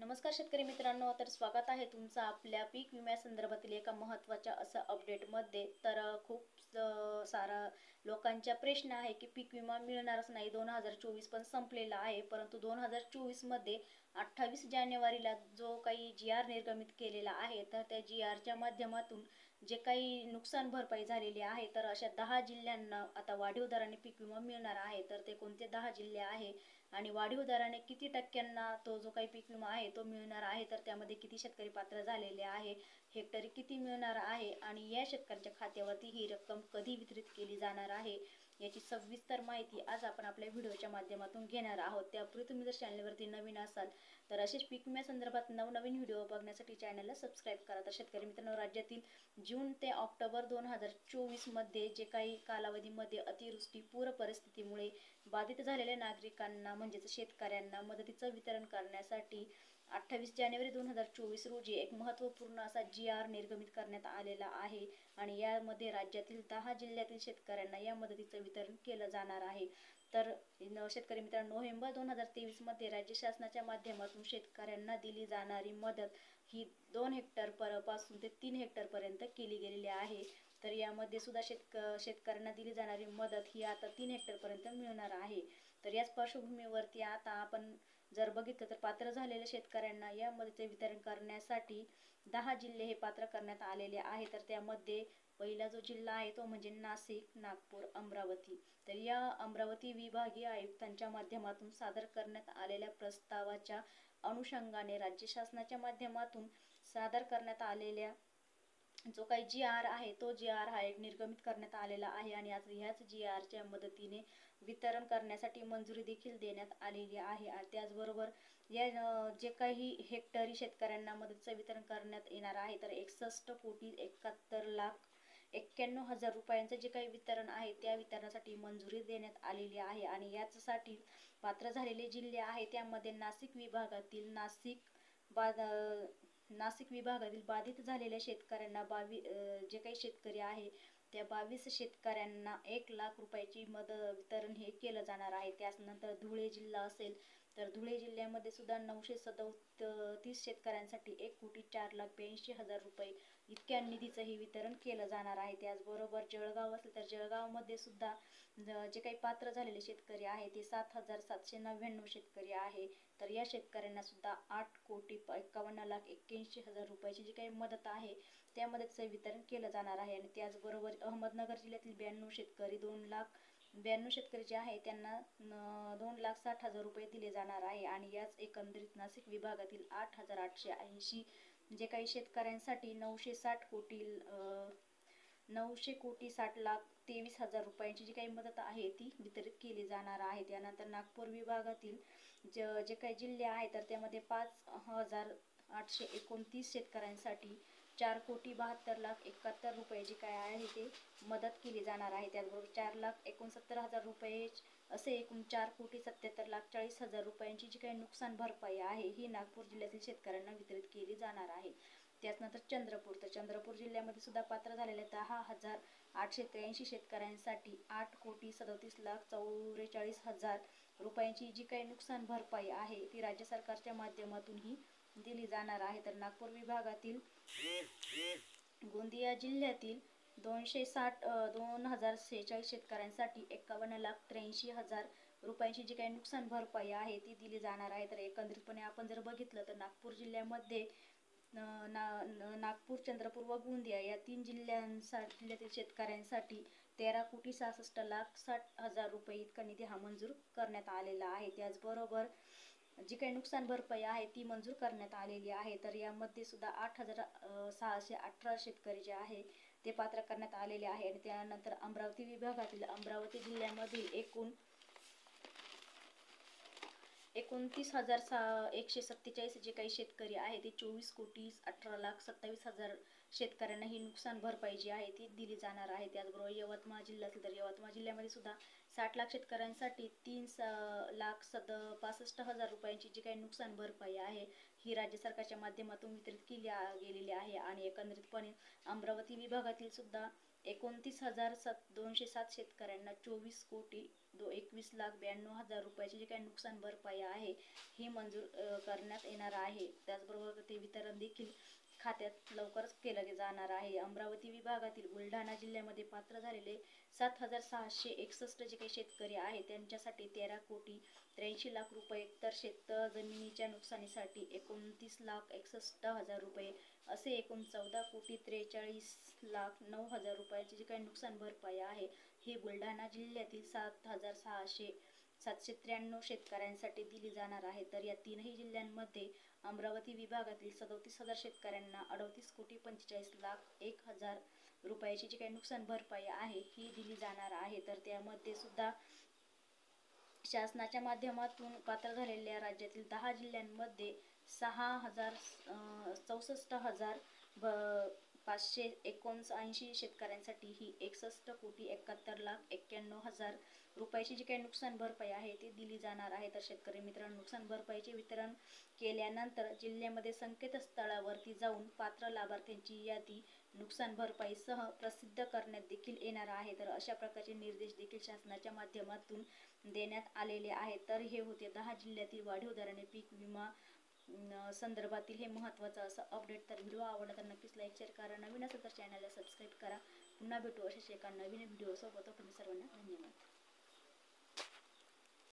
नमस्कार शेतकरी मित्रांनो, तर स्वागत आहे तुमचं आपल्या पीक विम्यासंदर्भातील एका महत्त्वाच्या असं अपडेटमध्ये. तर सारा लोकांचा प्रश्न आहे की पीक विमा मिळणारच नाही. 2024 पण संपलेला आहे, परंतु 2024मध्ये 28 जानेवारीला जो काही GR निर्गमित केलेला आहे, तर त्या GRच्या माध्यमातून जे काही नुकसान भरपाई झालेली आहे, तर अशा 10 जिल्ह्यांना आता वाढीव दराने पीक विमा मिळणार आहे. तर ते कोणते 10 जिल्हे आहे आणि वाढीव दराने किती टक्क्यांना तो जो काही पीक विमा आहे तो मिळणार आहे, तर त्यामध्ये किती शेतकरी पात्र झालेले आहे, हेक्टरी किती मिळणार आहे आणि या शेतकऱ्यांच्या खात्यावरती ही रक्कम कधी वितरित केली जाणार आहे, याची सविस्तर माहिती आज आपण आपल्या व्हिडिओच्या माध्यमातून घेणार आहोत. त्यापूर्वी तुम्ही जर चॅनलवरती नवीन असाल तर असेच पीक विम्यासंदर्भात नवनवीन व्हिडिओ बघण्यासाठी चॅनलला सबस्क्राईब करा. तर शेतकरी मित्रांनो, राज्यातील जून ते ऑक्टोबर 2024मध्ये जे काही कालावधीमध्ये अतिवृष्टी पूर परिस्थितीमुळे बाधित झालेल्या नागरिकांना म्हणजेच शेतकऱ्यांना मदतीचं वितरण करण्यासाठी 28 जानेवारी 2024 रोजी एक महत्त्वपूर्ण असा GR निर्गमित करण्यात आलेला आहे आणि यामध्ये राज्यातील 10 जिल्ह्यातील शेतकऱ्यांना या मदतीचं वितरण केलं जाणार आहे. तर शेतकरी मित्रांनो, नोव्हेंबर 2023मध्ये राज्य शासनाच्या माध्यमातून शेतकऱ्यांना दिली जाणारी मदत ही 2 हेक्टर पासून ते 3 हेक्टरपर्यंत केली गेलेली आहे. तर यामध्ये सुद्धा शेतकऱ्यांना दिली जाणारी मदत ही आता 3 हेक्टरपर्यंत मिळणार आहे. तर याच पार्श्वभूमीवरती आता आपण जर बघितलं तर पात्र झालेल्या शेतकऱ्यांना या मदतीचे वितरण करण्यासाठी 10 जिल्हे हे पात्र करण्यात आलेले आहे. तर त्यामध्ये पहिला जो जिल्हा आहे तो म्हणजे नाशिक, नागपूर, अमरावती. तर या अमरावती विभागीय आयुक्तांच्या माध्यमातून सादर करण्यात आलेल्या प्रस्तावाच्या अनुषंगाने राज्य शासनाच्या माध्यमातून सादर करण्यात आलेल्या जो काही GR आहे तो GR हा एक निर्गमित करण्यात आलेला आहे आणि आज ह्याच GRच्या मदतीने वितरण करण्यासाठी मंजुरी देखील देण्यात आलेली आहे. त्याचबरोबर या जे काही हेक्टरी शेतकऱ्यांना मदतीचं वितरण करण्यात येणार आहे, तर 61,71,91,000 रुपयांचं जे काही वितरण आहे त्या वितरणासाठी मंजुरी देण्यात आलेली आहे. आणि यासाठी पात्र झालेले जिल्हे आहे त्यामध्ये नाशिक विभागातील बाधित झालेल्या शेतकऱ्यांना जे काही शेतकरी आहे त्या 22 शेतकऱ्यांना 1,00,000 रुपयाची वितरण हे केलं जाणार आहे. त्यानंतर धुळे जिल्हा असेल तर धुळे जिल्ह्यामध्ये सुद्धा 937 शेतकऱ्यांसाठी 1,04,82,000 रुपये इतक्या निधीचंही वितरण केलं जाणार आहे. त्याचबरोबर जळगाव असेल तर जळगावमध्ये सुद्धा जे काही पात्र झालेले शेतकरी आहे ते 7,799 शेतकरी आहे. तर या शेतकऱ्यांना सुद्धा 8,51,81,000 रुपयाची जी काही मदत आहे त्या मदतीचं वितरण केलं जाणार आहे. आणि त्याचबरोबर अहमदनगर जिल्ह्यातील 2,60,000 शेतकरी जे आहे त्यांना 2,60,000 रुपये दिले जाणार आहे. आणि याच एकंदरीत नाशिक विभागातील 8,880 जे काही शेतकऱ्यांसाठी 900,60,23,000 रुपयांची जी काही मदत आहे ती वितरित केली जाणार आहे. त्यानंतर नागपूर विभागातील जे काही जिल्हे आहेत तर त्यामध्ये 5,829 शेतकऱ्यांसाठी 4,72,71,000 रुपये जी काय आहे ते मदत केली जाणार आहे. त्याचबरोबर 4,69,000 रुपये असे एकूण 4,77,40,000 रुपयांची जी काही नुकसान भरपाई आहे ही नागपूर जिल्ह्यातील शेतकऱ्यांना वितरित केली जाणार आहे. त्याचनंतर चंद्रपूर जिल्ह्यामध्ये सुद्धा पात्र झालेल्या 10,883 शेतकऱ्यांसाठी 8,37,44,000 रुपयांची जी काही नुकसान भरपाई आहे ती राज्य सरकारच्या माध्यमातून ही दिली जाणार आहे. तर नागपूर विभागातील गोंदिया जिल्ह्यातील 2,046 शेतकऱ्यांसाठी 51,83,000 रुपयांची जी काही नुकसान भरपाई आहे ती दिली जाणार आहे. तर एकंदरीतपणे आपण जर बघितलं तर नागपूर जिल्ह्यामध्ये नागपूर, चंद्रपूर व गोंदिया या 3 जिल्ह्यातील शेतकऱ्यांसाठी 13,66,60,000 रुपये इतका निधी हा मंजूर करण्यात आलेला आहे. त्याचबरोबर जी काही नुकसान भरपाई आहे ती मंजूर करण्यात आलेली आहे. तर यामध्ये सुद्धा 8,618 शेतकरी जे आहे ते पात्र करण्यात आलेले आहे. आणि त्यानंतर अमरावती विभागातील अमरावती जिल्ह्यामधील 29,147 जे काही शेतकरी आहे ते 24,18,27,000 शेतकऱ्यांना ही नुकसान भरपाई जी आहे ती दिली जाणार आहे. त्याचबरोबर यवतमाळ जिल्हा असेल तर यवतमाळ जिल्ह्यामध्ये सुद्धा 60 लाख शेतकऱ्यांसाठी 3,65,000 रुपयांची जी काही नुकसान भरपाई आहे ही राज्य सरकारच्या माध्यमातून वितरित केली गेलेली आहे. आणि एकंदरीतपणे अमरावती विभागातील सुद्धा 29,207 शेतकऱ्यांना 24,21,92,000 रुपयाची जी काही नुकसान भरपाई आहे ही मंजूर करण्यात येणार आहे. त्याचबरोबर ते वितरण देखील खात्यात लवकरच केलं जाणार आहे. अमरावती विभागातील बुलढाणा जिल्ह्यामध्ये पात्र झालेले 7,661 जे काही शेतकरी आहेत त्यांच्यासाठी 13,83,00,000 रुपये, तर शेत जमिनीच्या नुकसानीसाठी 29,61,000 रुपये असे एकूण 14,43,09,000 रुपयाची जी काही नुकसान भरपाई आहे ही बुलढाणा जिल्ह्यातील 7,793 शेतकऱ्यांसाठी दिली जाणार आहे. तर या तीनही जिल्ह्यांमध्ये अमरावती विभागातील 37,000 शेतकऱ्यांना 38,45,01,000 रुपयाची जी काही नुकसान भरपाई आहे ही दिली जाणार आहे. तर त्यामध्ये सुद्धा शासनाच्या माध्यमातून पात्र झालेल्या राज्यातील 10 जिल्ह्यांमध्ये 64,579 शेतकऱ्यांसाठी ही 61,71,91,000 रुपयाची जी काही नुकसान भरपाई आहे ती दिली जाणार आहे. तर शेतकरी मित्रांनो, नुकसान भरपाईचे वितरण केल्यानंतर जिल्ह्यामध्ये संकेतस्थळावरती जाऊन पात्र लाभार्थ्यांची यादी नुकसान भरपाईसह प्रसिद्ध करण्यात देखील येणार आहे. तर अशा प्रकारचे निर्देश देखील शासनाच्या माध्यमातून देण्यात आलेले आहेत. तर हे होते 10 जिल्ह्यातील वाढीव दराने पीक विमा संदर्भातील हे महत्त्वाचं असं अपडेट. तर व्हिडिओ आवडला तर नक्कीच लाईक शेअर करा. नवीन असेल तर चॅनलला सबस्क्राईब करा. पुन्हा भेटू अशाच एका नवीन व्हिडिओ सोबत. तुम्ही सर्वांना धन्यवाद.